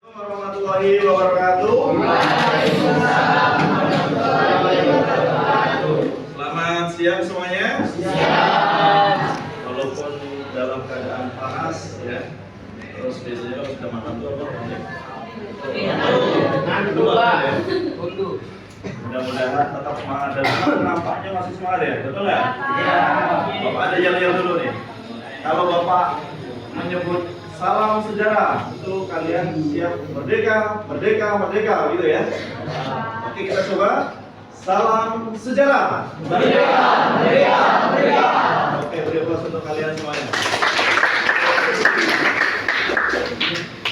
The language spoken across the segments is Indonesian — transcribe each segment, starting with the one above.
Warahmatullahi wabarakatuh. Selamat siang semuanya. Walaupun dalam keadaan panas ya. Terus biasanya sudah makan tuh apa? Mudah-mudahan tetap semangat dan nampaknya masih semangat ya, betul nggak? Iya. Bapak ada yel-yel dulu nih. Kalau Bapak menyebut salam sejarah, itu kalian siap merdeka, merdeka, merdeka, gitu ya. Oke, kita coba. Salam sejarah. Merdeka, merdeka, merdeka. Oke, beri aplaus untuk kalian semuanya.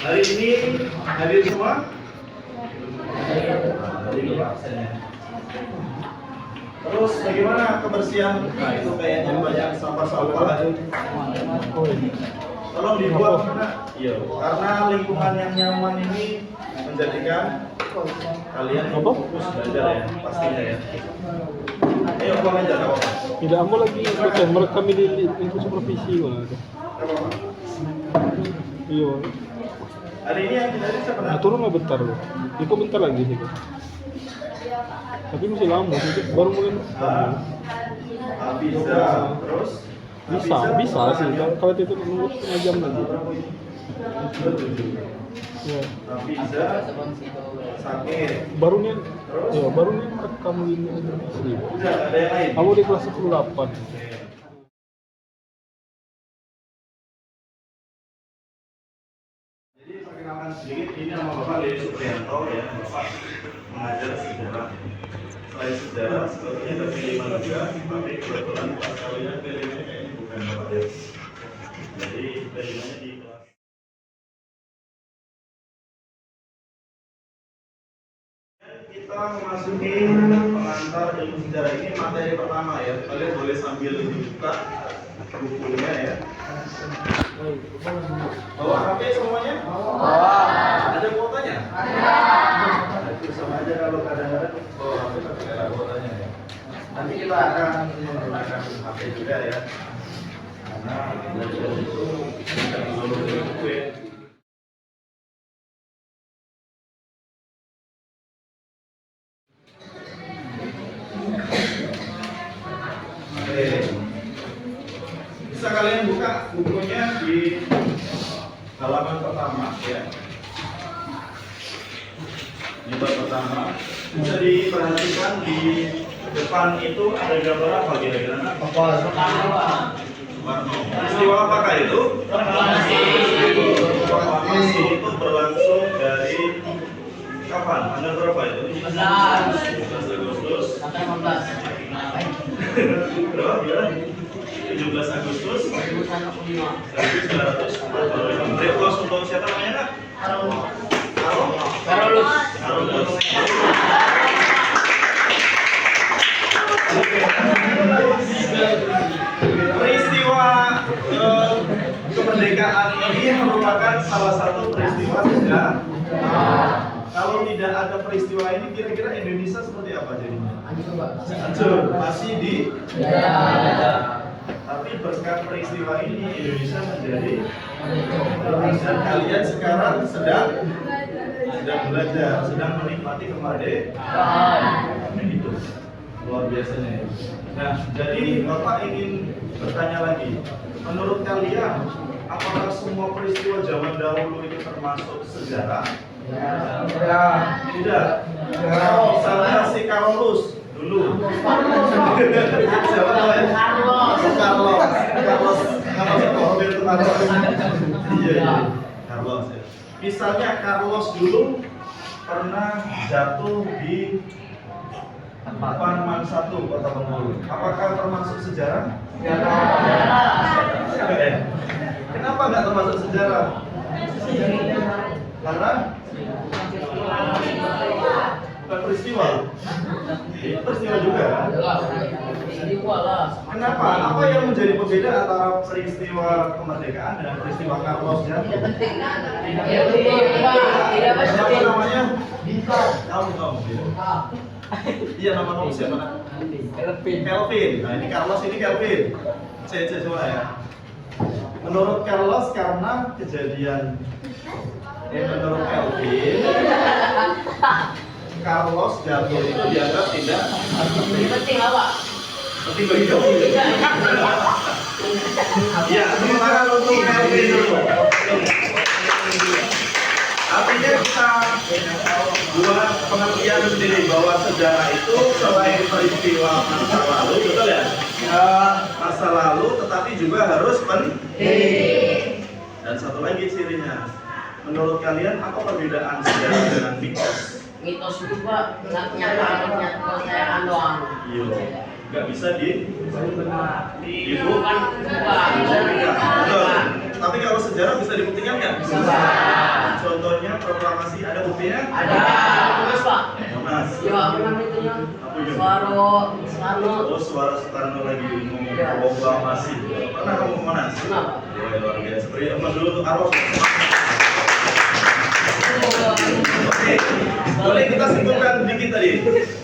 Hari ini hadir semua? Terus bagaimana kebersihan? Nah, itu kayaknya banyak sampah-sampah. Tolong dibuat karena lingkungan yang nyaman ini menjadikan kalian fokus belajar ya, pastinya ya. Ayo buang aja, nggak apa-apa. Tidak, aku lagi merekam di info supervisi kalau ada. Iya. Hari ini yang tidak bisa pernah. Turun lah bentar loh. Itu bentar lagi sih. Tapi masih lama, baru mulai. Bisa, terus bisa sih. Kalau itu nunggu setengah jam lagi. Ya. Bisa, sakit. Baru nih rekam ini sih. Udah, ada yang lain. Kamu di kelas 18. Jadi perkenalkan sedikit, ini nama Bapak Dedi Supriyanto ya, Bapak mengajar sejarah. Selain sejarah, sebetulnya ada pilihan juga, tapi kebetulan pas kalian pilihannya kayaknya bukan Bapak Dedi. Jadi pilihannya di kelas. Kita memasuki pengantar ilmu sejarah ini materi pertama ya. Kalian boleh sambil dibuka bukunya ya. Bawa HP semuanya? Ada kuotanya? Ada. Itu sama aja kalau kadang-kadang bawa HP tapi nggak ada kuotanya ya. Nanti kita akan menggunakan HP juga ya. Karena belajar itu tidak selalu dari buku ya. Bisa kalian buka bukunya di halaman pertama ya. Ini bab pertama. Bisa diperhatikan di depan itu ada gambar apa kira-kira? Soekarno. Peristiwa apakah itu? Proklamasi itu berlangsung dari kapan? Tanggal berapa itu? 17 Agustus. Sampai 15. Berapa? 17 Agustus 1945. Beri aplaus untuk siapa namanya, Kak? Karolus. Peristiwa kemerdekaan ini merupakan salah satu peristiwa sejarah. Kalau tidak ada peristiwa ini, kira-kira Indonesia seperti apa jadinya? Hancur, masih di. Tapi berkat peristiwa ini Indonesia menjadi. Dan kalian sekarang sedang belajar, sedang menikmati kemerdekaan. Itu luar biasanya. Nah, jadi Bapak ingin bertanya lagi. Menurut kalian, apakah semua peristiwa zaman dahulu itu termasuk sejarah? Tidak. Misalnya si Karolus dulu. Siapa namanya? Carlos. Iya. Carlos ya. Misalnya Carlos dulu pernah jatuh di Panman 1 Kota Bengkulu. Apakah termasuk sejarah? Kenapa nggak termasuk sejarah? Karena bukan peristiwa. Ini peristiwa juga kan? Kenapa? Apa yang menjadi pembeda antara peristiwa kemerdekaan dengan peristiwa Carlos jatuh? Siapa namanya? Kamu. Iya, nama kamu siapa? Kelvin. Nah, ini Carlos, ini Kelvin. Coba ya. Menurut Carlos karena kejadian Menurut Kelvin, Carlos Jatuh itu dianggap tidak Penting apa? penting bagi kamu. Ya, sementara untuk Kelvin dulu. Artinya kita buat pengertian sendiri bahwa sejarah itu selain peristiwa masa lalu, betul ya? Masa lalu, tetapi juga harus penting. Dan satu lagi cirinya, menurut kalian apa perbedaan sejarah dengan mitos? Mitos itu Pak, nyata kepercayaan doang. Iya, nggak bisa Bukan. Betul. Tapi kalau sejarah bisa dibuktikan nggak? Bisa. Contohnya proklamasi, ada buktinya? Ada. Terus Pak. Monas. Ya apa namanya itu ya? Apa itu? Soekarno. Oh, suara Soekarno lagi ngomong proklamasi. Pernah kamu ke Monas? Pernah. Wah, luar biasa. Beri emas dulu untuk Arwah. Oke, boleh kita simpulkan dikit tadi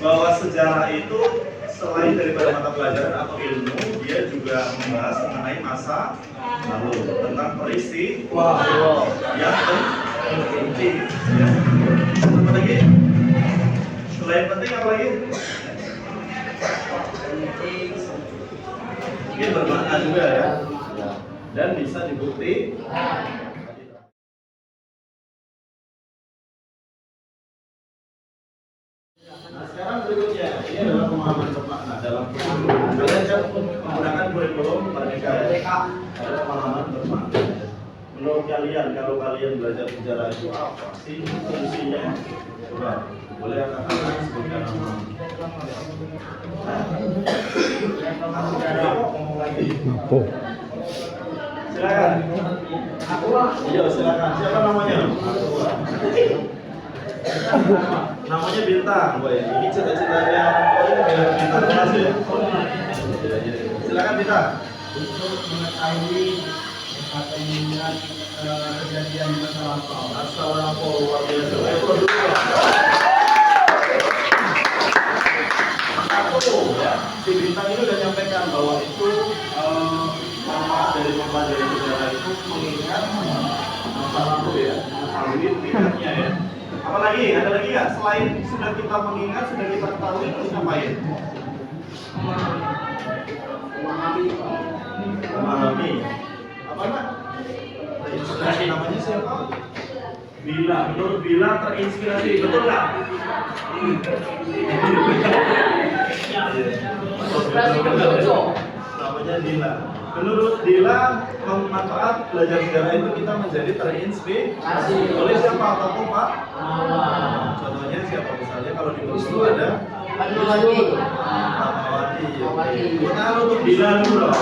bahwa sejarah itu selain daripada mata pelajaran atau ilmu, dia juga membahas mengenai masa lalu tentang peristiwa yang penting. Ya. Apa lagi? Selain penting apa lagi? Mungkin bermakna juga ya, dan bisa dibukti. Nah, sekarang berikutnya, ini adalah pemahaman bermakna dalam kurikulum. Kalian kan menggunakan kurikulum Merdeka ya? Ada pemahaman bermakna. Menurut kalian, kalau kalian belajar sejarah itu apa sih fungsinya? Coba, boleh angkat sebutkan nama. Ngomong lagi. Silakan. Iya, silakan. Siapa namanya? Namanya Bintang, boy. Ini cita-citanya Bintang kelas ya. Silakan Bintang. Untuk mengetahui atau mengingat kejadian di masa lampau. Masa lampau luar biasa. Ayo dulu ya. Satu ya, si Bintang ini udah nyampaikan bahwa itu manfaat dari mempelajari sejarah itu mengingat masa lalu ya, mengetahui ingatnya ya. Apalagi, ada lagi nggak? Selain sudah kita mengingat, sudah kita ketahui, terus ngapain? Memahami. Apa nak? Terinspirasi namanya siapa? Bila. Menurut Bila terinspirasi, betul nggak? Namanya Dila. Menurut Dila, manfaat belajar sejarah itu kita menjadi terinspirasi. Oleh siapa atau Pak? Contohnya siapa misalnya kalau di buku ada Fatmawati. Kita untuk Dila dulu dong.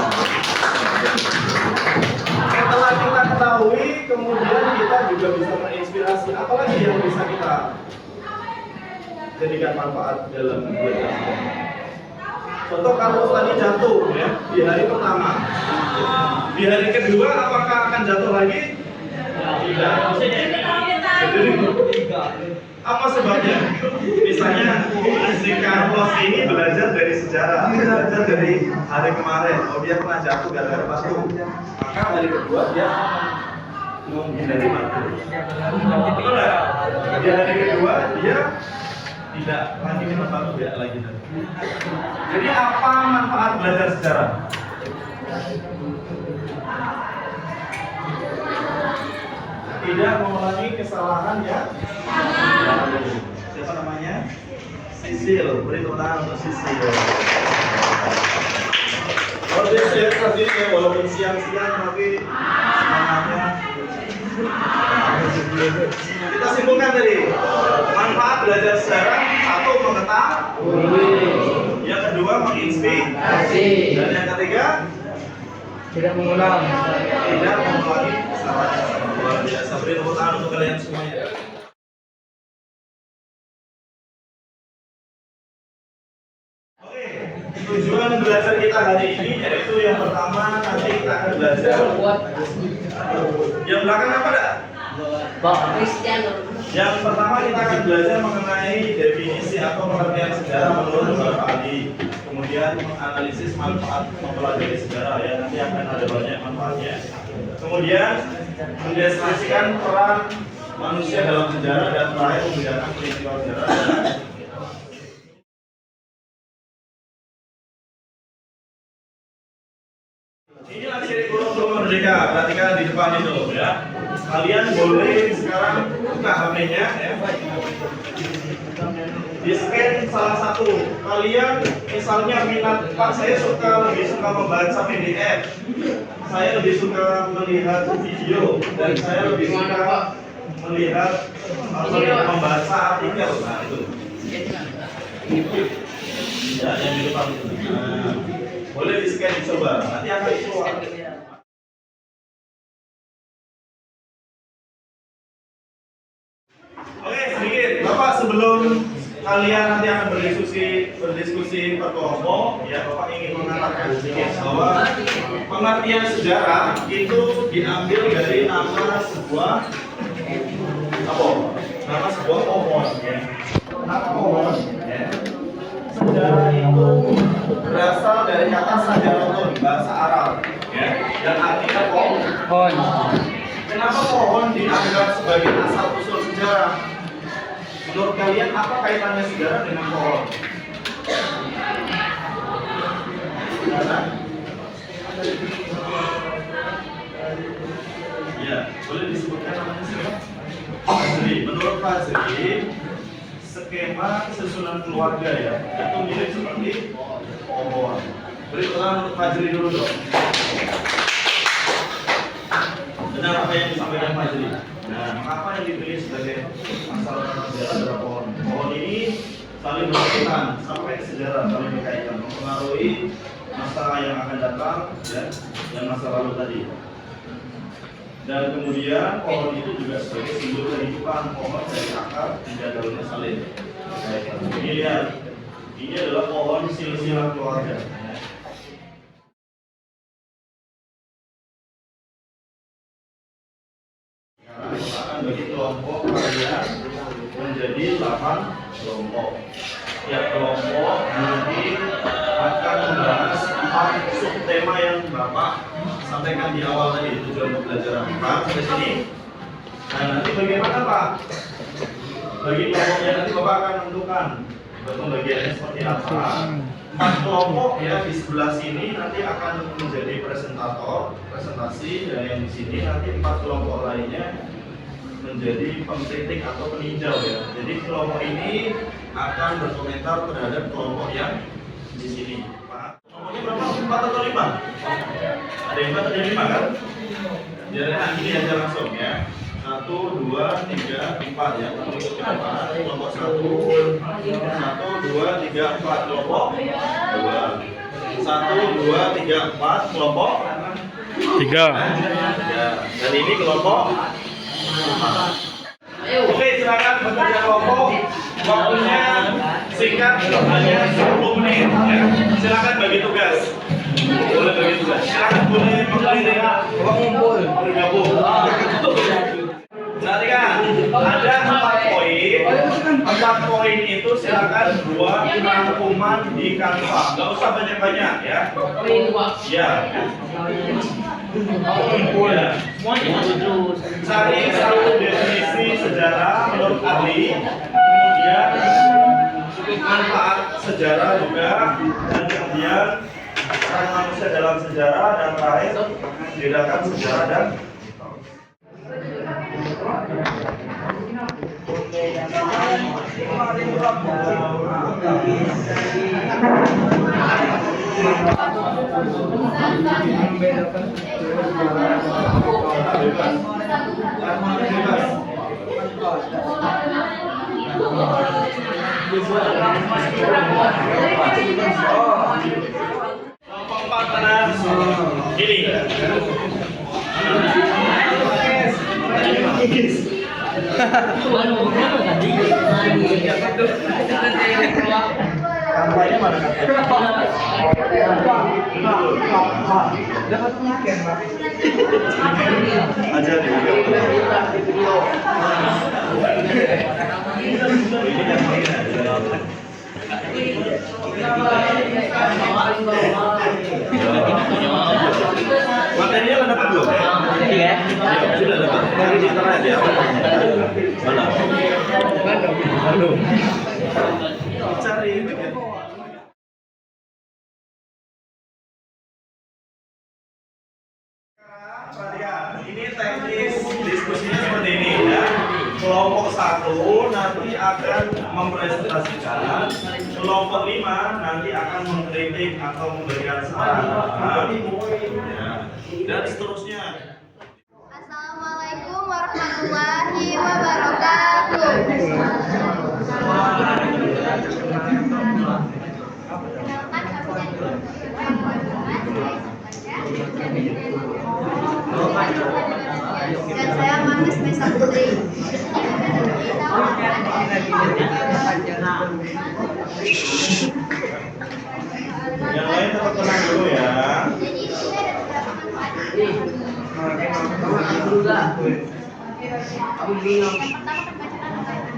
Setelah kita ketahui, kemudian kita juga bisa terinspirasi. Apalagi yang bisa kita jadikan manfaat dalam belajar sejarah? Contoh kalau tadi jatuh ya di hari pertama, di hari kedua apakah akan jatuh lagi? Tidak. Jadi apa sebabnya? Misalnya si Carlos ini belajar dari sejarah, belajar dari hari kemarin. Oh dia pernah jatuh gara-gara batu, maka hari kedua dia menghindari batu. Betul nggak? Di hari kedua dia tidak lagi minum batu ya lagi. Jadi apa manfaat belajar sejarah? Tidak mengulangi kesalahan ya. Siapa namanya? Sisil. Beri tepuk tangan untuk Sisil. Kalau dia sehat ini ya, walaupun siang-siang tapi semangatnya. Kita simpulkan tadi, manfaat belajar sejarah satu mengetahui, yang kedua menginspirasi, dan yang ketiga Tidak mengulang. tidak mengulangi kesalahan. Luar biasa. Beri tepuk tangan untuk kalian semuanya. Oke, tujuan belajar kita hari ini yaitu yang pertama nanti kita akan belajar. Yang belakang apa dah? Pak Christian. Yang pertama kita akan belajar mengenai definisi atau pengertian sejarah menurut Bapak Ali. Kemudian menganalisis manfaat mempelajari sejarah ya, nanti akan ada banyak manfaatnya. Kemudian mendeskripsikan peran manusia dalam sejarah dan terakhir membedakan peristiwa sejarah. Inilah ciri kurikulum merdeka. Perhatikan di depan itu ya. Kalian boleh sekarang buka HP-nya ya. Di scan salah satu. Kalian misalnya minat, Pak saya lebih suka membaca PDF. Saya lebih suka melihat video dan saya lebih suka melihat membaca artikel. Nah itu. Ya, yang di depan itu. Nah, boleh di scan dicoba. Nanti akan keluar. Oke, sedikit. Bapak sebelum kalian nanti akan berdiskusi per kelompok, ya Bapak ingin mengatakan sedikit bahwa pengertian sejarah itu diambil dari nama sebuah apa? Nama sebuah pohon, ya. Nama pohon, ya. Sejarah itu berasal dari kata sajarotun, bahasa Arab, ya. Dan artinya pohon. Kenapa pohon dianggap sebagai asal usul sejarah? Menurut kalian apa kaitannya sejarah dengan pohon? Ya, boleh disebutkan namanya siapa? Fazri. Menurut Fazri, skema susunan keluarga ya, itu mirip seperti pohon. Beri keterangan untuk Fazri dulu dong. Benar apa yang disampaikan Fazri? Nah, mengapa yang dipilih sebagai masalah sejarah adalah pohon? Pohon ini saling berkaitan sampai sejarah, saling berkaitan, mempengaruhi masa yang akan datang ya, dan masa lalu tadi. Dan kemudian pohon itu juga sebagai simbol kehidupan. Pohon dari akar hingga daunnya saling berkaitan. Ini lihat, ini adalah pohon silsilah keluarga. Akan bagi kelompok kalian menjadi 8 kelompok. Tiap kelompok nanti akan membahas 4 subtema yang Bapak sampaikan di awal tadi, tujuan pembelajaran. Paham sampai sini? Nah, nanti bagaimana Pak? Bagi kelompoknya nanti Bapak akan menentukan pembagiannya seperti apa. 4 kelompok ya di sebelah sini nanti akan menjadi presentasi, dan yang di sini nanti 4 kelompok lainnya menjadi pengkritik atau peninjau ya. Jadi kelompok ini akan berkomentar terhadap kelompok yang di sini. Pak, kelompoknya berapa? 4 atau 5? Ada yang 4 ada yang 5 kan? Jadi ini aja langsung ya. 1, 2, 3, 4 ya. Kelompok berapa? Kelompok 1, 2, 3, 4 kelompok 2. 1, 2, 3, 4 kelompok 3. Dan ini kelompok 4. Oke, silakan bekerja kelompok. Waktunya singkat, hanya 10 menit ya. Silakan bagi tugas. Boleh bagi tugas. Silakan boleh mengumpul. Bergabung. Perhatikan, ada 4 poin. 4 poin itu silakan buat rangkuman di Canva. Gak usah banyak-banyak ya. Ya. Cari satu definisi sejarah menurut ahli, kemudian manfaat sejarah juga, dan kemudian peran manusia dalam sejarah, dan terakhir membedakan sejarah dan kelompok 4 mana? Ini. Kampanye mana? Dapat weekend, Pak. Aja nih. Materinya udah dapat belum? Iya. Sudah dapat. di internet ya. Mana? Bandung. Cari itu ya. Perhatikan, ini teknis diskusinya seperti ini ya. Kelompok 1 nanti akan mempresentasikan, kelompok 5 nanti akan mengkritik atau memberikan saran, ya. Dan seterusnya. Assalamualaikum warahmatullahi wabarakatuh. Dan saya Manis Mesa Putri. Yang lain tetap tenang dulu ya. Jadi ini ada beberapa manfaat. Aku bingung. Yang pertama pembacaan ayat.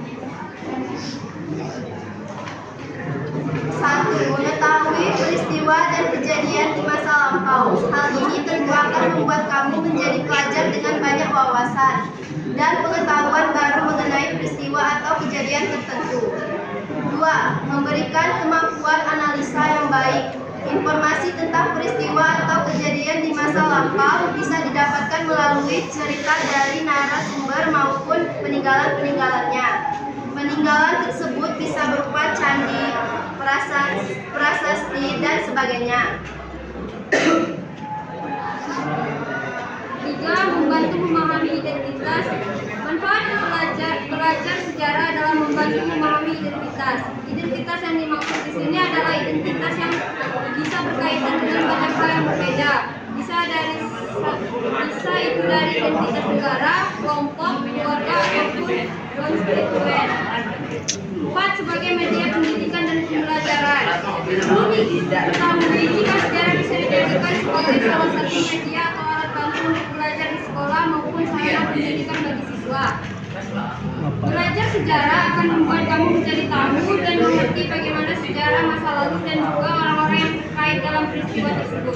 1. Mengetahui peristiwa dan kejadian di masa lampau. Hal ini tentu akan membuat kamu menjadi pelajar dengan banyak wawasan dan pengetahuan baru mengenai peristiwa atau kejadian tertentu. 2. Memberikan kemampuan analisa yang baik. Informasi tentang peristiwa atau kejadian di masa lampau bisa didapatkan melalui cerita dari narasumber maupun peninggalan-peninggalannya. Peninggalan tersebut bisa berupa candi, prasasti, dan sebagainya. 3. Membantu memahami identitas. Manfaat belajar sejarah adalah membantu memahami identitas. Identitas yang dimaksud di sini adalah identitas yang bisa berkaitan dengan banyak hal yang berbeda. Bisa itu dari identitas negara, kelompok, keluarga, ataupun konstituen. 4. Sebagai media pendidikan dan pembelajaran. Ketahui jika sejarah bisa dijadikan sebagai salah satu media atau alat bantu untuk belajar di sekolah maupun sarana pendidikan bagi siswa. Belajar sejarah akan membuat kamu menjadi tahu dan mengerti bagaimana sejarah masa lalu dan juga orang-orang yang terkait dalam peristiwa tersebut.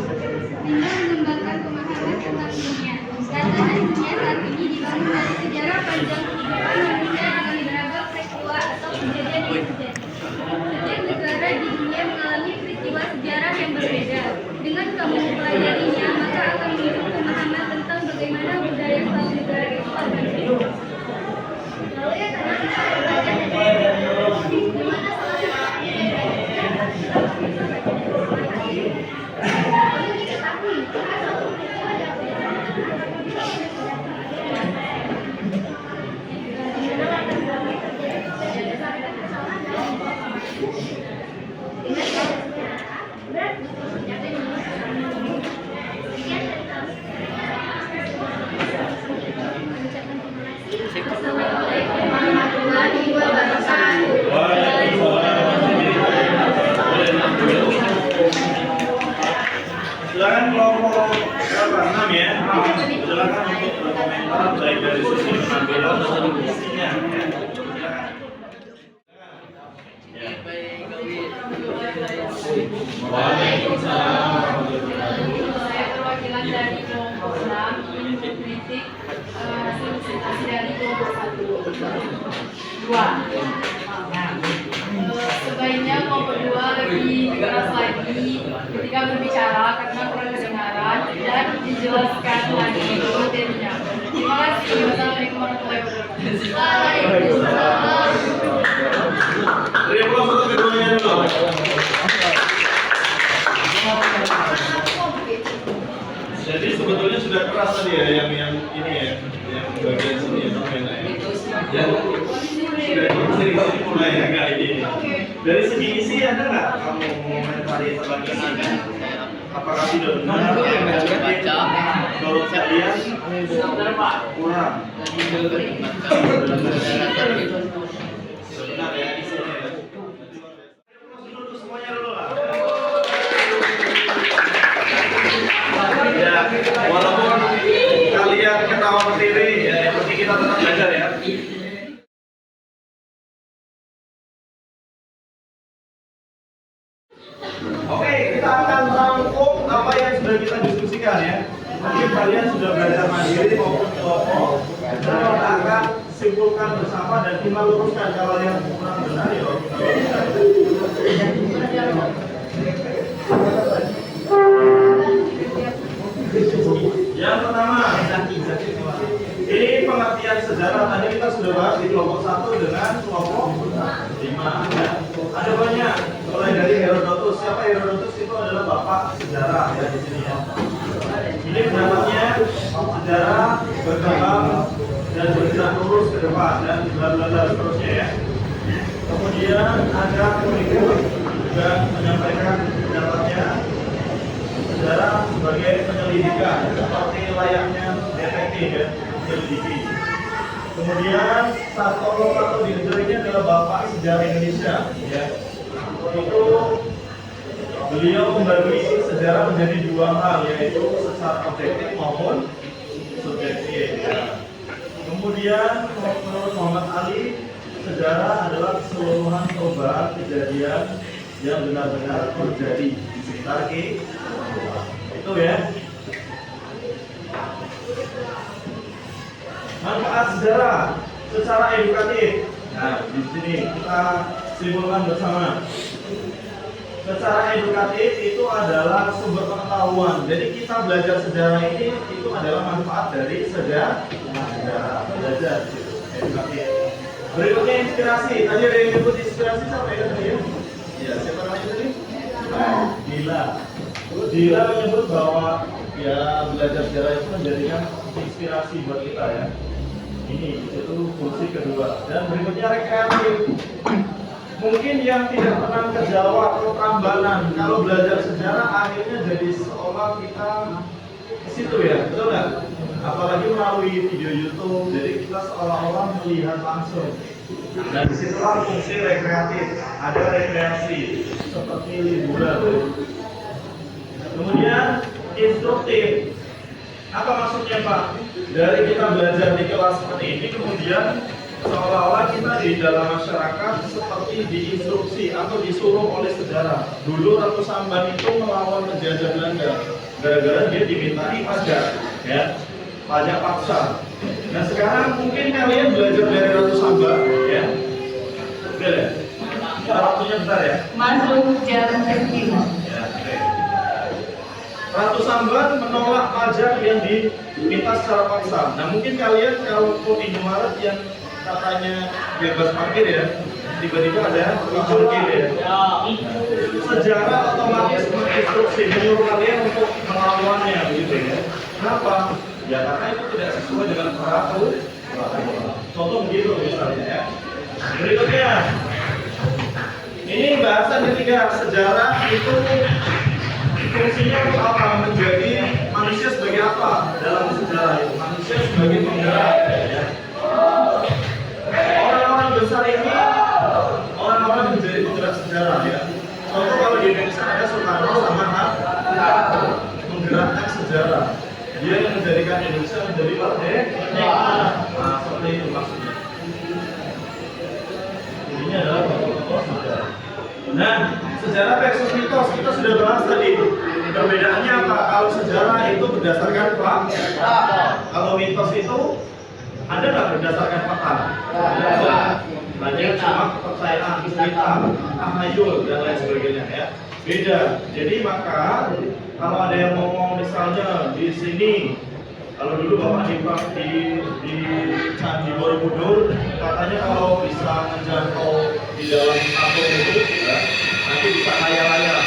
Dengan mengembangkan pemahaman tentang dunia. Data dan dunia saat ini dibangun dari sejarah panjang kehidupan manusia dengan beragam peristiwa atau kejadian yang terjadi. Setiap negara di dunia mengalami peristiwa sejarah yang berbeda. Dengan kamu mempelajarinya, maka akan muncul pemahaman tentang bagaimana budaya suatu negara itu akan hidup. Lalu yang kedua, kita belajar dari di mana salah satu perlu diketahui jika suatu peristiwa Assalamualaikum warahmatullahi wabarakatuh. Silakan kelompok 6 ya. Silakan untuk berkomentar baik dari sisi penampilan maupun isinya. Waalaikumsalam. Saya perwakilan dari kelompok 6 ingin mengkritik hasil presentasi dari kelompok 2. Sebaiknya kelompok 2 lebih keras lagi ketika berbicara karena kurang kedengaran dan dijelaskan lagi materinya. Terima kasih. Wassalamualaikum warahmatullahi wabarakatuh. Waalaikumsalam. Beri aplaus untuk keduanya dulu. Jadi sebetulnya sudah keras tadi ya yang ini ya, yang bagian sini ya namanya ya. Yang dari sini mulai agak ini. Dari segi isi ada nggak kamu komentari tentang isi? Apakah sudah benar? Menurut kalian kurang? Benar ya isinya ya. Semuanya dulu lah. Ya, walaupun kalian ketawa berdiri ya, yang penting kita tetap belajar ya. Oke, kita akan rangkum apa yang sudah kita diskusikan ya. Mungkin kalian sudah belajar mandiri maupun kelompok. Kita akan simpulkan bersama dan kita luruskan kalau yang kurang benar ya. Yang pertama, ini pengertian sejarah tadi kita sudah bahas di kelompok 1 dengan kelompok 5 ya. Ada banyak, mulai dari Herodotus. Siapa Herodotus? Itu adalah bapak sejarah ya di sini ya. Ini pendapatnya sejarah berkembang dan bergerak lurus ke depan dan bla bla bla seterusnya ya. Kemudian ada berikut juga menyampaikan pendapatnya sejarah sebagai penyelidikan seperti layaknya detektif ya, menyelidiki. Kemudian Sartono Kartodinjo ini adalah bapak sejarah Indonesia ya. Itu beliau membagi sejarah menjadi dua hal, yaitu secara objektif maupun subjektif ya. Kemudian menurut Muhammad Ali, sejarah adalah keseluruhan perubahan kejadian yang benar-benar terjadi di sekitar kita. Itu ya. Manfaat sejarah secara edukatif. Nah, di sini kita simpulkan bersama. Secara edukatif itu adalah sumber pengetahuan. Jadi kita belajar sejarah ini itu adalah manfaat dari sejarah. Belajar edukatif. Berikutnya inspirasi. Tadi ada yang menyebut inspirasi siapa ya tadi ya? Ya, siapa namanya tadi? Dila. Dila menyebut bahwa ya belajar sejarah itu menjadikan inspirasi buat kita ya. Ini itu fungsi kedua. Dan berikutnya rekreatif. Mungkin yang tidak pernah ke Jawa atau Prambanan, kalau belajar sejarah akhirnya jadi seolah kita ke situ ya, betul nggak? Apalagi melalui video YouTube, jadi kita seolah-olah melihat langsung. Nah disitulah fungsi rekreatif, ada rekreasi seperti liburan. Kemudian instruktif. Apa maksudnya Pak? Dari kita belajar di kelas seperti ini, kemudian seolah-olah kita di dalam masyarakat seperti diinstruksi atau disuruh oleh sejarah. Dulu Ratu Samban itu melawan penjajah Belanda, gara-gara dia dimintai pajak, ya, pajak paksa. Nah sekarang mungkin kalian belajar dari Ratu Samban, ya, udah ya. Waktunya bentar ya. Masuk jalan kecil. Ya, oke. Ratu Samban menolak pajak yang diminta secara paksa. Nah mungkin kalian kalau ke Indomaret yang katanya bebas parkir ya, tiba-tiba ada parkir ya. Sejarah otomatis menginstruksi menyuruh kalian untuk melawannya gitu ya. Kenapa? Ya karena itu tidak sesuai dengan peraturan. Contoh begitu misalnya ya. Berikutnya, ini bahasan ketiga, sejarah itu fungsinya untuk apa? Menjadi manusia sebagai apa dalam sejarah itu? Manusia sebagai penggerak ya. Orang-orang besar ini orang-orang yang menjadi penggerak sejarah ya. Contoh kalau di Indonesia ada Soekarno sama Hatta menggerakkan sejarah. Dia yang menjadikan Indonesia menjadi merdeka. Nah, seperti itu maksudnya. Ini adalah tokoh-tokoh sejarah. Nah, sejarah versus mitos kita sudah bahas tadi. Perbedaannya apa? Kalau sejarah itu berdasarkan fakta. Kalau mitos itu ada nggak berdasarkan fakta? Banyak cuma kepercayaan kita, tahayul dan lain sebagainya ya. Beda. Jadi maka kalau ada yang ngomong misalnya di sini, kalau dulu bapak di Candi Borobudur katanya kalau bisa menjangkau di dalam atom itu ya, nanti bisa kaya-kaya.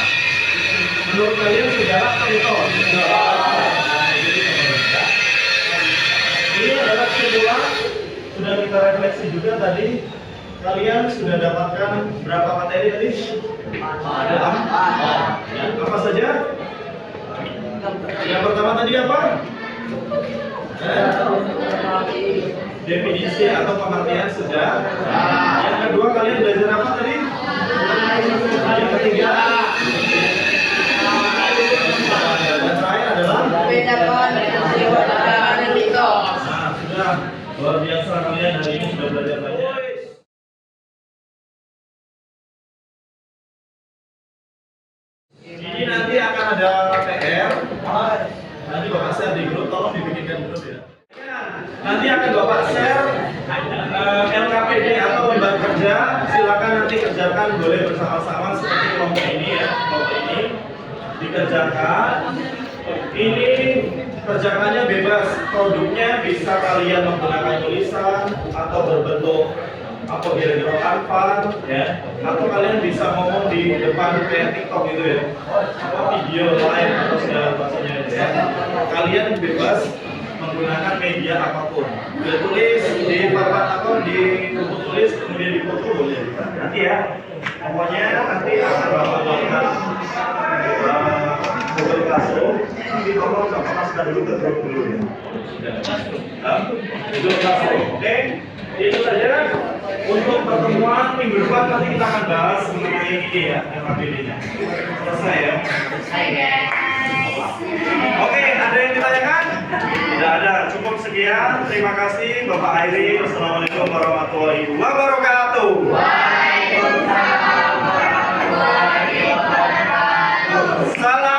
Menurut kalian sejarah atau mitos? Ini adalah kesimpulan, sudah kita refleksi juga tadi. Kalian sudah dapatkan berapa materi tadi? Ada 4. Ya, apa saja? Yang pertama tadi apa? Definisi atau pengertian sejarah. Yang kedua kalian belajar apa tadi? Yang ketiga. Dan terakhir adalah Bedakan peristiwa sejarah dan mitos. Nah, sudah luar biasa kalian hari ini sudah belajar banyak. Ini nanti akan ada PR. Nanti Bapak share di grup, tolong dibikinkan grup ya. Nah, Nanti akan Bapak share LKPD atau lembar kerja. Silakan nanti kerjakan, boleh bersama-sama seperti kelompok ini ya, kelompok ini dikerjakan. Ini kerjakannya bebas, produknya bisa kalian menggunakan tulisan atau berbentuk apa kira-kira kanvas ya, atau kalian bisa ngomong di depan kayak TikTok gitu ya, atau video live atau segala macamnya ya. Kalian bebas menggunakan media apapun. Boleh tulis di papan atau di buku tulis kemudian di foto boleh. Nanti ya, pokoknya nanti akan Bapak buatkan Google Classroom. Nanti tolong Bapak masukkan dulu ke grup dulu ya. Google Classroom, oke? Itu saja untuk pertemuan minggu depan. Nanti kita akan bahas mengenai ini ya, LKPD-nya. Selesai ya? Selesai guys. Oke, ada yang ditanyakan? Tidak ada, cukup sekian. Terima kasih Bapak Airi. Wassalamualaikum warahmatullahi wabarakatuh. Waalaikumsalam warahmatullahi wabarakatuh. Salam